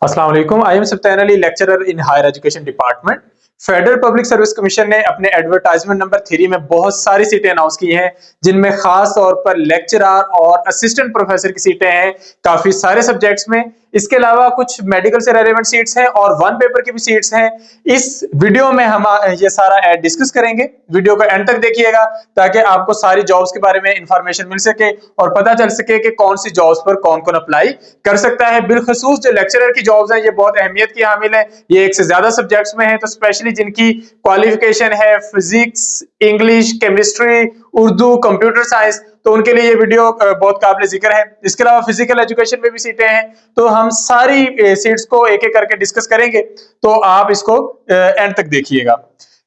अस्सलाम वालेकुम। I am Sabtan Ali, lecturer in higher education department. Federal public service commission ने अपने एडवर्टाइजमेंट नंबर 3 में बहुत सारी सीटें अनाउंस की हैं, जिनमें खास तौर पर लेक्चरर और असिस्टेंट प्रोफेसर की सीटें हैं काफी सारे सब्जेक्ट्स में। इसके अलावा कुछ मेडिकल से रेलेवेंट सीट्स हैं और वन पेपर की भी सीट्स हैं। इस वीडियो में हम ये सारा डिस्कस करेंगे। वीडियो को एंड तक देखिएगा ताकि आपको सारी जॉब्स के बारे में इंफॉर्मेशन मिल सके और पता चल सके कि कौन सी जॉब्स पर कौन कौन अप्लाई कर सकता है। बिलखसूस जो लेक्चरर की जॉब्स हैं ये बहुत अहमियत की हामिल है। ये एक से ज्यादा सब्जेक्ट्स में है, तो स्पेशली जिनकी क्वालिफिकेशन है physics, English, chemistry, Urdu, computer science, तो उनके लिए ये वीडियो बहुत काबिल जिक्र है। इसके अलावा फिजिकल एजुकेशन में भी सीटें हैं, तो हम सारी सीट्स को एक एक करके डिस्कस करेंगे, तो आप इसको एंड तक देखिएगा।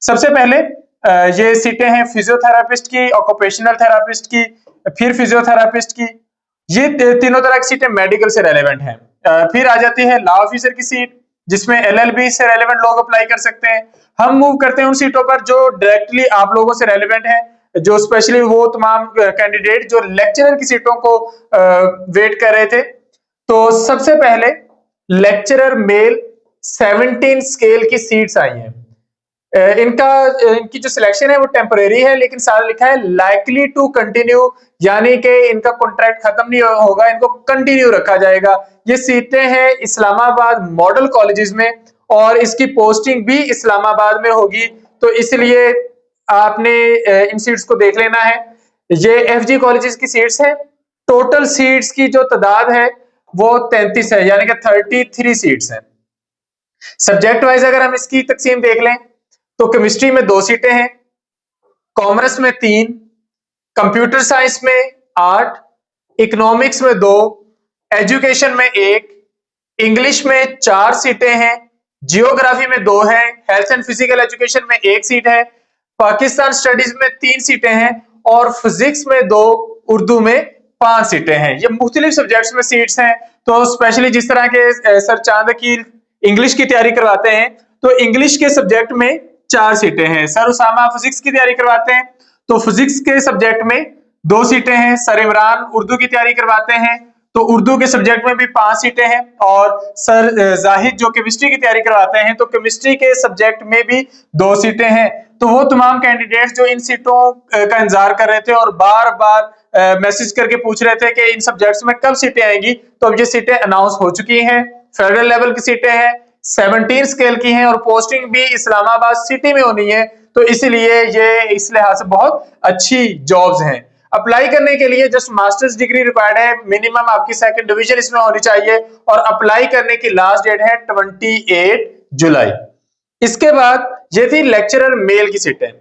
सबसे पहले ये सीटें हैं फिजियोथेरापिस्ट की, ऑक्यूपेशनल थेरापिस्ट की, फिर फिजियोथेरापिस्ट की। ये तीनों तरह की सीटें मेडिकल से रेलेवेंट हैं। फिर आ जाती है लॉ ऑफिसर की सीट, जिसमें एलएलबी से रेलेवेंट लोग अप्लाई कर सकते हैं। हम मूव करते हैं उन सीटों पर जो डायरेक्टली आप लोगों से रेलेवेंट है, जो स्पेशली वो तमाम कैंडिडेट जो लेक्चरर की सीटों को वेट कर रहे थे। तो सबसे पहले लेक्चरर मेल 17 स्केल की सीट्स आई हैं। इनकी जो सिलेक्शन है वो टेम्परेरी है, लेकिन साथ लिखा है लाइकली टू कंटिन्यू, यानी कि इनका कॉन्ट्रैक्ट खत्म नहीं होगा, इनको कंटिन्यू रखा जाएगा। ये सीटें हैं इस्लामाबाद मॉडल कॉलेजेस में और इसकी पोस्टिंग भी इस्लामाबाद में होगी, तो इसलिए आपने इन सीट्स को देख लेना है। ये एफजी कॉलेजेस की सीट्स हैं। टोटल सीट्स की जो तादाद है वो 33 है, यानी कि 33 सीट्स हैं। सब्जेक्ट वाइज अगर हम इसकी तकसीम देख लें तो केमिस्ट्री में 2 सीटें हैं, कॉमर्स में 3, कंप्यूटर साइंस में 8, इकोनॉमिक्स में 2, एजुकेशन में 1, इंग्लिश में 4 सीटें हैं, जियोग्राफी में 2 हैं, हेल्थ एंड फिजिकल एजुकेशन में 1 सीट है, पाकिस्तान स्टडीज में 3 सीटें हैं और फिजिक्स में 2, उर्दू में 5 सीटें हैं। ये मुख्तलिफ सब्जेक्ट्स में सीट्स हैं। तो स्पेशली जिस तरह के सर चांद की इंग्लिश की तैयारी करवाते हैं, तो इंग्लिश के सब्जेक्ट में 4 सीटें हैं। सर उसामा फिजिक्स की तैयारी करवाते हैं, तो फिजिक्स के सब्जेक्ट में 2 सीटें हैं। सर इमरान उर्दू की तैयारी करवाते हैं, तो उर्दू के सब्जेक्ट में भी 5 सीटें हैं। और सर जाहिद जो केमिस्ट्री की तैयारी करवाते हैं, तो केमिस्ट्री के सब्जेक्ट में भी 2 सीटें हैं। तो वो तमाम कैंडिडेट्स जो इन सीटों का इंतजार कर रहे थे और बार बार मैसेज करके पूछ रहे थे कि इन सब्जेक्ट्स में कब सीटें आएंगी, तो अब ये सीटें अनाउंस हो चुकी हैं। फेडरल लेवल की सीटें हैं, 17 स्केल की हैं और पोस्टिंग भी इस्लामाबाद सिटी में होनी है, तो इसलिए ये इस लिहाज से बहुत अच्छी जॉब्स हैं। अप्लाई करने के लिए जस्ट मास्टर्स डिग्री रिक्वायर्ड है, मिनिमम आपकी 2nd डिवीजन इसमें होनी चाहिए और अप्लाई करने की लास्ट डेट है 28 जुलाई। इसके बाद ये थी लेक्चरर मेल की सीटें।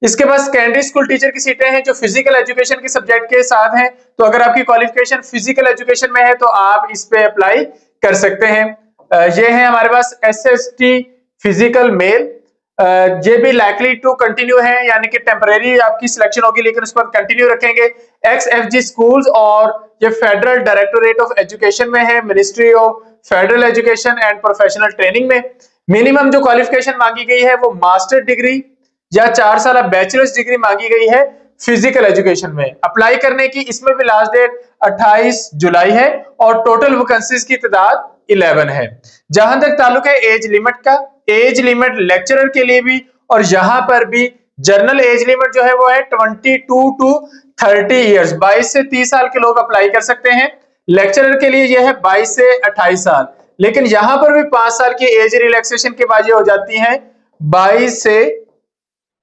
इसके बाद सेकेंडरी स्कूल टीचर की सीटें हैं जो फिजिकल एजुकेशन के सब्जेक्ट के साथ हैं, तो अगर आपकी क्वालिफिकेशन फिजिकल एजुकेशन में है तो आप इस पे अप्लाई कर सकते हैं। ये है हमारे पास एसएसटी फिजिकल मेल। ये भी लाइकली टू कंटिन्यू है, यानी कि टेम्परेरी आपकी सिलेक्शन होगी लेकिन उस पर कंटिन्यू रखेंगे। एक्सएफजी स्कूल्स और ये फेडरल डायरेक्टोरेट ऑफ एजुकेशन में है, ministry of federal education and professional training में। मिनिमम जो क्वालिफिकेशन मांगी गई है वो मास्टर डिग्री या 4 साल बैचलर्स डिग्री मांगी गई है फिजिकल एजुकेशन में। अप्लाई करने की इसमें भी लास्ट डेट 28 जुलाई है और टोटल वैकेंसीज की तादाद 11 है। जहां तक ताल्लुक है एज लिमिट का, एज लिमिट लेक्चरर के लिए भी और यहां पर भी जनरल एज लिमिट जो है वो है 22 टू 30 इयर्स, 22 से 30 साल के लोग अप्लाई कर सकते हैं। लेक्चरर के लिए यह है 22 से 28 साल, लेकिन यहां पर भी 5 साल की एज रिलैक्सेशन के बाद ये हो जाती है 22 से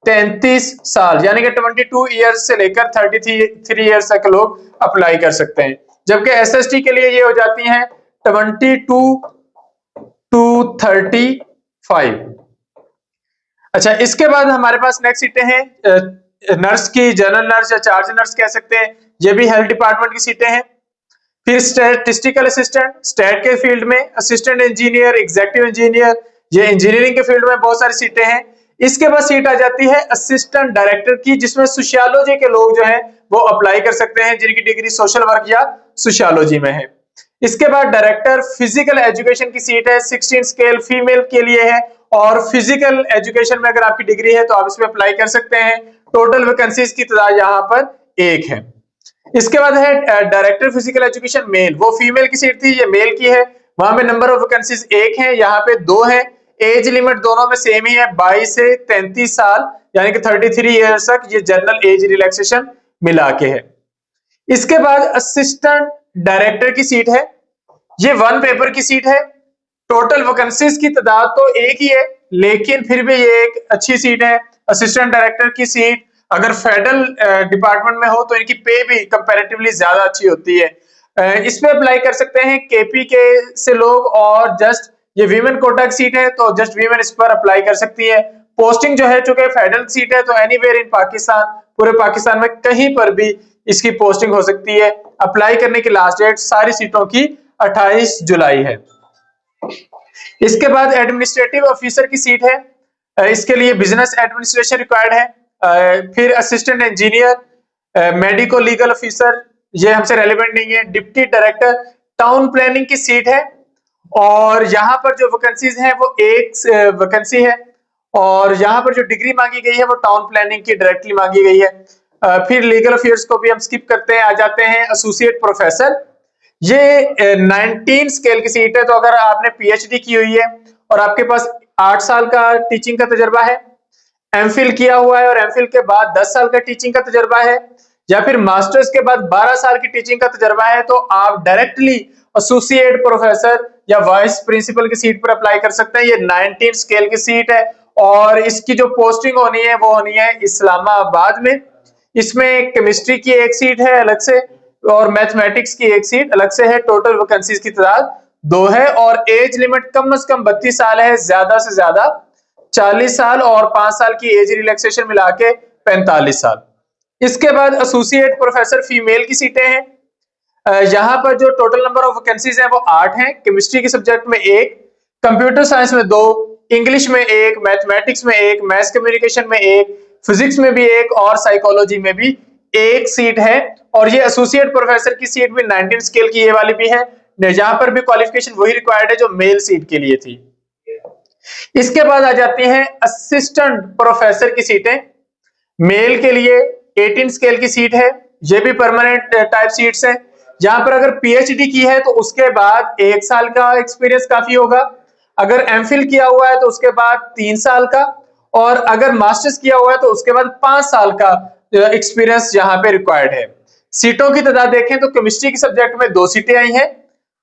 33 साल, यानी कि 22 इयर्स से लेकर 33 इयर्स तक लोग अप्लाई कर सकते हैं। जबकि एसएसटी के लिए ये हो जाती हैं 22 टू 35। अच्छा, इसके बाद हमारे पास नेक्स्ट सीटें हैं नर्स की, जनरल नर्स या चार्ज नर्स कह सकते हैं, ये भी हेल्थ डिपार्टमेंट की सीटें हैं। फिर स्टैटिस्टिकल असिस्टेंट, स्टैट के फील्ड में, असिस्टेंट इंजीनियर, एग्जीक्यूटिव इंजीनियर, ये इंजीनियरिंग के फील्ड में बहुत सारी सीटें हैं। इसके बाद सीट आ जाती है असिस्टेंट डायरेक्टर की, जिसमें सोशियोलॉजी के लोग जो हैं वो अप्लाई कर सकते हैं जिनकी डिग्री सोशल वर्क या सोशियोलॉजी में है। इसके बाद डायरेक्टर फिजिकल एजुकेशन की सीट है, 16 स्केल फीमेल के लिए है और फिजिकल एजुकेशन में अगर आपकी डिग्री है तो आप इसमें अप्लाई कर सकते हैं। टोटल वैकेंसीज की तादाद यहाँ पर 1 है। इसके बाद है डायरेक्टर फिजिकल एजुकेशन मेल, वो फीमेल की सीट थी, ये मेल की है। वहां पे नंबर ऑफ वैकेंसीज 1 है, यहाँ पे 2 है। एज लिमिट दोनों में सेम ही है, 22 से 33 साल यानी कि 33 ईयर्स तक ये जनरल एज रिलैक्सेशन मिला के है। इसके बाद असिस्टेंट डायरेक्टर की सीट है, ये 1 पेपर की सीट है। टोटल वैकेंसीज की तादाद तो एक ही है, लेकिन फिर भी ये एक अच्छी सीट है। असिस्टेंट डायरेक्टर की सीट अगर फेडरल डिपार्टमेंट में हो तो इनकी पे भी कंपैरेटिवली ज्यादा अच्छी होती है। इसमें अप्लाई कर सकते हैं केपी के से लोग, और जस्ट ये वीमेन कोटा की सीट है तो जस्ट वीमेन इस पर अप्लाई कर सकती है। पोस्टिंग जो है चूंकि फेडरल सीट है तो एनीवेयर इन पाकिस्तान, पूरे पाकिस्तान में कहीं पर भी इसकी पोस्टिंग हो सकती है। अप्लाई करने की लास्ट डेट सारी सीटों की 28 जुलाई है। इसके बाद एडमिनिस्ट्रेटिव ऑफिसर की सीट है, इसके लिए बिजनेस एडमिनिस्ट्रेशन रिक्वायर्ड है। फिर assistant engineer, medico legal officer, ये हमसे रेलेवेंट नहीं है। डिप्टी डायरेक्टर टाउन प्लानिंग की सीट है, और यहाँ पर जो वैकेंसीज हैं वो एक वैकेंसी है, और यहाँ पर जो डिग्री मांगी गई है वो टाउन प्लानिंग की डायरेक्टली मांगी गई है। फिर लीगल अफेयर्स को भी हम स्किप करते हैं, आ जाते हैं एसोसिएट प्रोफेसर। ये 19 स्केल की सीट है, तो अगर आपने पीएचडी की हुई है और आपके पास 8 साल का टीचिंग का तजुर्बा है, एमफिल किया हुआ है और एमफिल के बाद 10 साल का टीचिंग का तजुर्बा है, या फिर मास्टर्स के बाद 12 साल की टीचिंग का तजुर्बा है, तो आप डायरेक्टली एसोसिएट प्रोफेसर या वाइस प्रिंसिपल की सीट पर अप्लाई कर सकते हैं। ये 19 स्केल की सीट है, और इसकी जो पोस्टिंग होनी है वो होनी है इस्लामाबाद में। इसमें केमिस्ट्री की एक सीट है अलग से, और मैथमेटिक्स की एक सीट अलग से है। टोटल वैकेंसीज की तादाद 2 है, और एज लिमिट कम से कम 32 साल है, ज्यादा से ज्यादा 40 साल, और 5 साल की एज रिलैक्सेशन मिला के 45 साल। इसके बाद एसोसिएट प्रोफेसर फीमेल की सीटें हैं। यहाँ पर जो टोटल नंबर ऑफ वैकेंसीज हैं वो 8 हैं। केमिस्ट्री के सब्जेक्ट में 1, कंप्यूटर साइंस में 2, इंग्लिश में 1, मैथमेटिक्स में 1, मैथ्स कम्युनिकेशन में 1, फिजिक्स में भी 1, और साइकोलॉजी में भी 1 सीट है। और ये एसोसिएट प्रोफेसर की सीट भी 19 स्केल की ये वाली भी है, जहां पर भी क्वालिफिकेशन वही रिक्वायर्ड है जो मेल सीट के लिए थी। इसके बाद आ जाती हैं असिस्टेंट प्रोफेसर की सीटें। मेल के लिए 18 स्केल की सीट है, ये भी परमानेंट टाइप सीट्स हैं। जहां पर अगर पीएचडी की है तो उसके बाद 1 साल का एक्सपीरियंस काफी होगा, अगर एमफिल किया हुआ है तो उसके बाद 3 साल का, और अगर मास्टर्स किया हुआ है तो उसके बाद 5 साल का एक्सपीरियंस यहाँ पे रिक्वायर्ड है। सीटों की तादाद देखें तो केमिस्ट्री के सब्जेक्ट में 2 सीटें आई हैं,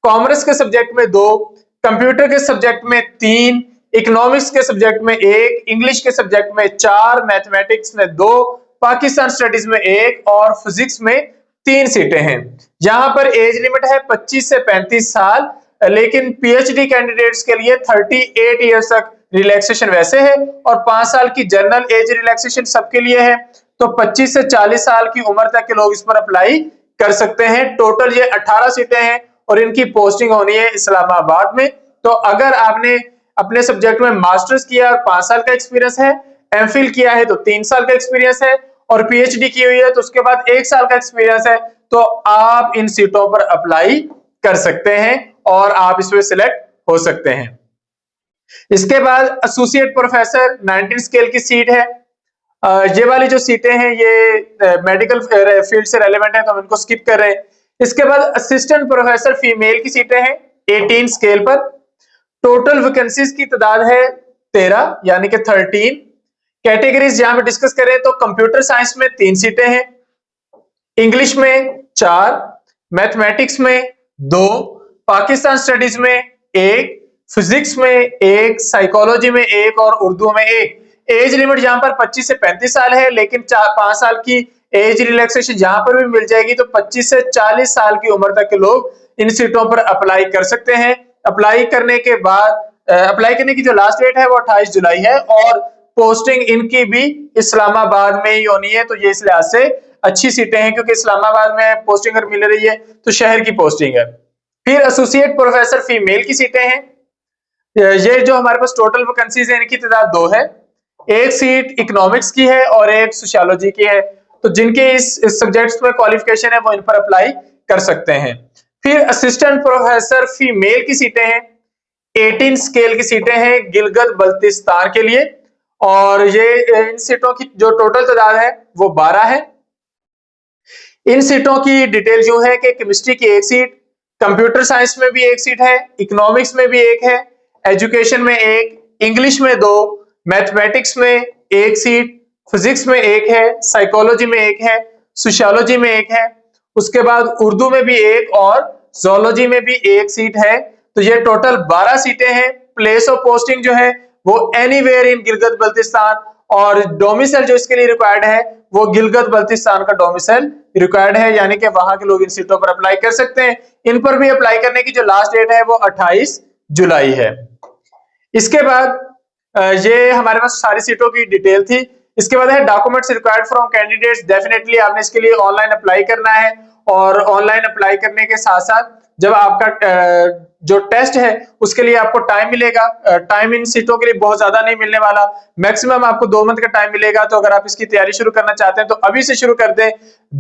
कॉमर्स के सब्जेक्ट में 2, कंप्यूटर के सब्जेक्ट में 3, इकोनॉमिक्स के सब्जेक्ट में 1, इंग्लिश के सब्जेक्ट में 4, मैथमेटिक्स में 2, पाकिस्तान स्टडीज में 1, और फिजिक्स में 3 सीटें हैं। यहाँ पर एज लिमिट है 25 से 35 साल, लेकिन पीएचडी कैंडिडेट्स के लिए 38 ईयर्स तक रिलैक्सेशन वैसे है, और 5 साल की जनरल एज रिलैक्सेशन सबके लिए है। तो 25 से 40 साल की उम्र तक के लोग इस पर अप्लाई कर सकते हैं। टोटल ये 18 सीटें हैं, और इनकी पोस्टिंग होनी है इस्लामाबाद में। तो अगर आपने अपने सब्जेक्ट में मास्टर्स किया और 5 साल का एक्सपीरियंस है, एमफिल किया है तो 3 साल का एक्सपीरियंस है, और पीएचडी की हुई है तो उसके बाद 1 साल का एक्सपीरियंस है, तो आप इन सीटों पर अप्लाई कर सकते हैं और आप इसमें सिलेक्ट हो सकते हैं। इसके बाद एसोसिएट प्रोफेसर 19 स्केल की सीट है। ये वाली जो सीटें हैं ये मेडिकल फील्ड से रेलेवेंट है, तो हम इनको स्किप कर रहे हैं। इसके बाद असिस्टेंट प्रोफेसर फीमेल की सीटें हैं 18 स्केल पर। टोटल वैकेंसीज की तादाद है 13 यानी कि 13। कैटेगरीज जहां पे डिस्कस करें तो कंप्यूटर साइंस में 3 सीटें हैं, इंग्लिश में 4, मैथमेटिक्स में 2, पाकिस्तान स्टडीज में 1, फिजिक्स में 1, साइकोलॉजी में 1, और उर्दू में 1। एज लिमिट जहां पर 25 से 35 साल है, लेकिन 5 साल की एज रिलैक्सेशन जहां पर भी मिल जाएगी, तो 25 से 40 साल की उम्र तक के लोग इन सीटों पर अप्लाई कर सकते हैं। अप्लाई करने के बाद अप्लाई करने की जो लास्ट डेट है वो 28 जुलाई है, और पोस्टिंग इनकी भी इस्लामाबाद में ही होनी है। तो ये इस लिहाज से अच्छी सीटें हैं, क्योंकि इस्लामाबाद में पोस्टिंग अगर मिल रही है तो शहर की पोस्टिंग है। फिर एसोसिएट प्रोफेसर फीमेल की सीटें हैं। ये जो हमारे पास टोटल वैकेंसीज है इनकी तादाद 2 है, एक सीट इकोनॉमिक्स की है और एक सोशियोलॉजी की है। तो जिनके इस सब्जेक्ट्स में क्वालिफिकेशन है वो इन पर अप्लाई कर सकते हैं। फिर असिस्टेंट प्रोफेसर फीमेल की सीटें हैं, 18 स्केल की सीटें हैं गिलगित बल्तिस्तान के लिए, और ये इन सीटों की जो टोटल तादाद है वो 12 है। इन सीटों की डिटेल यूं है कि केमिस्ट्री की 1 सीट, कंप्यूटर साइंस में भी एक सीट है, इकोनॉमिक्स में भी एक है, एजुकेशन में एक, इंग्लिश में 2, मैथमेटिक्स में एक सीट, फिजिक्स में एक है, साइकोलॉजी में एक है, सोशियोलॉजी में एक है, उसके बाद उर्दू में भी एक और जोलॉजी में भी एक सीट है। तो ये टोटल 12 सीटें हैं। प्लेस ऑफ पोस्टिंग जो है वो एनीवेयर इन गिलगित बल्तिस्तान, और डोमिसाइल जो इसके लिए रिक्वायर्ड है वो गिलगित बल्तिस्तान का डोमिसाइल रिक्वायर्ड है, यानी कि वहां के लोग इन सीटों पर अप्लाई कर सकते हैं। इन पर भी अप्लाई करने की जो लास्ट डेट है वो 28 जुलाई है। इसके बाद ये हमारे पास सारी सीटों की डिटेल थी। इसके बाद है documents required from candidates. Definitely आपने इसके लिए ऑनलाइन अप्लाई करना है, और ऑनलाइन अप्लाई करने के साथ साथ जब आपका जो टेस्ट है उसके लिए आपको टाइम मिलेगा। टाइम इन सीटों के लिए बहुत ज्यादा नहीं मिलने वाला, मैक्सिमम आपको 2 मंथ का टाइम मिलेगा। तो अगर आप इसकी तैयारी शुरू करना चाहते हैं तो अभी से शुरू कर दें।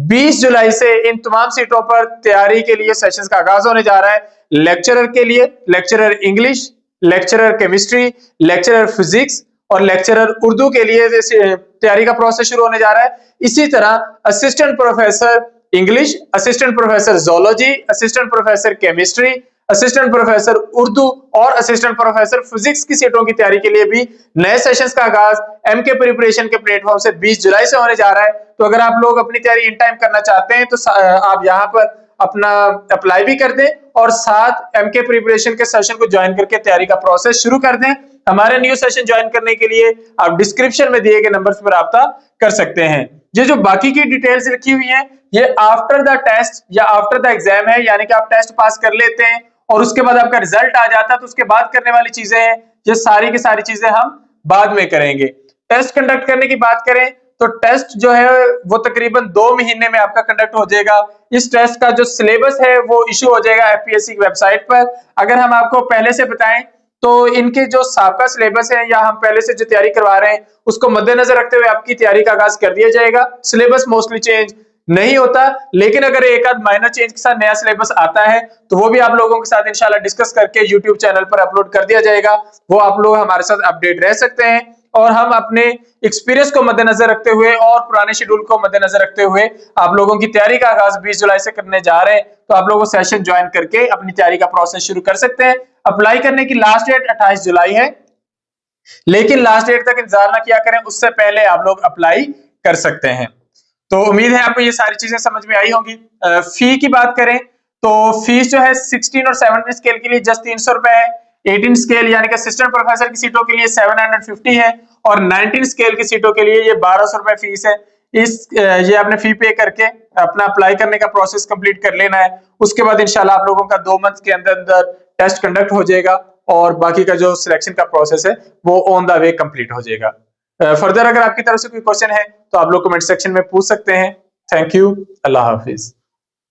20 जुलाई से इन तमाम सीटों पर तैयारी के लिए सेशंस का आगाज होने जा रहा है। लेक्चरर के लिए lecturer English, lecturer chemistry, lecturer physics और लेक्चरर उर्दू के लिए तैयारी का प्रोसेस शुरू होने जा रहा है। इसी तरह assistant professor English, assistant professor zoology, assistant professor chemistry, assistant professor Urdu और असिस्टेंट प्रोफेसर फिजिक्स की सीटों की तैयारी के लिए भी नए सेशंस का आगाज एमके प्रिपरेशन के प्लेटफॉर्म से 20 जुलाई से होने जा रहा है। तो अगर आप लोग अपनी तैयारी इन टाइम करना चाहते हैं तो आप यहाँ पर अपना अप्लाई भी कर दें और साथ एमके प्रिपरेशन के सेशन को ज्वाइन करके तैयारी का प्रोसेस शुरू कर दें। हमारे न्यू सेशन ज्वाइन करने के लिए आप डिस्क्रिप्शन में दिए गए नंबर्स पर राब्ता कर सकते हैं। ये जो बाकी की डिटेल्स लिखी हुई हैं ये आफ्टर द टेस्ट या आफ्टर द एग्जाम है, यानी कि आप टेस्ट पास कर लेते हैं और उसके बाद आपका रिजल्ट आ जाता है तो उसके बाद करने वाली चीजें हैं। ये सारी की सारी चीजें हम बाद में करेंगे। टेस्ट कंडक्ट करने की बात करें तो टेस्ट जो है वो तकरीबन 2 महीने में आपका कंडक्ट हो जाएगा। इस टेस्ट का जो सिलेबस है वो इशू हो जाएगा एफपीएससी की वेबसाइट पर। अगर हम आपको पहले से बताएं तो इनके जो साबका सिलेबस है या हम पहले से जो तैयारी करवा रहे हैं उसको मद्देनजर रखते हुए आपकी तैयारी का आगाज कर दिया जाएगा। सिलेबस मोस्टली चेंज नहीं होता, लेकिन अगर एक आध माइनर चेंज के साथ नया सिलेबस आता है तो वो भी आप लोगों के साथ इंशाल्लाह डिस्कस करके यूट्यूब चैनल पर अपलोड कर दिया जाएगा। वो आप लोग हमारे साथ अपडेट रह सकते हैं और हम अपने एक्सपीरियंस को मद्देनजर रखते हुए और पुराने शेड्यूल को मद्देनजर रखते हुए आप लोगों की तैयारी का आगाज 20 जुलाई से करने जा रहे हैं। तो आप लोगों सेशन ज्वाइन करके अपनी तैयारी का प्रोसेस शुरू कर सकते हैं। अप्लाई करने की लास्ट डेट 28 जुलाई है, लेकिन लास्ट डेट तक इंतजार ना किया करें, उससे पहले आप लोग अप्लाई कर सकते हैं। तो उम्मीद है आपको ये सारी चीजें समझ में आई होंगी। फी की बात करें तो फीस जो है 16 और 17 स्केल के लिए जस्ट 300 रुपए है। 18 स्केल यानी कि असिस्टेंट प्रोफेसर की सीटों के लिए 750 है और 19 स्केल की सीटों के लिए ये 1200 रुपए फीस है। ये आपने फी पे करके अपना अप्लाई करने का प्रोसेस कंप्लीट कर लेना है। उसके बाद इंशाल्लाह आप लोगों का 2 मंथ के अंदर अंदर टेस्ट कंडक्ट हो जाएगा और बाकी का जो सिलेक्शन का प्रोसेस है वो ऑन द वे कंप्लीट हो जाएगा। फर्दर अगर आपकी तरफ से कोई क्वेश्चन है तो आप लोग कमेंट सेक्शन में पूछ सकते हैं। Thank you, Allah Hafiz.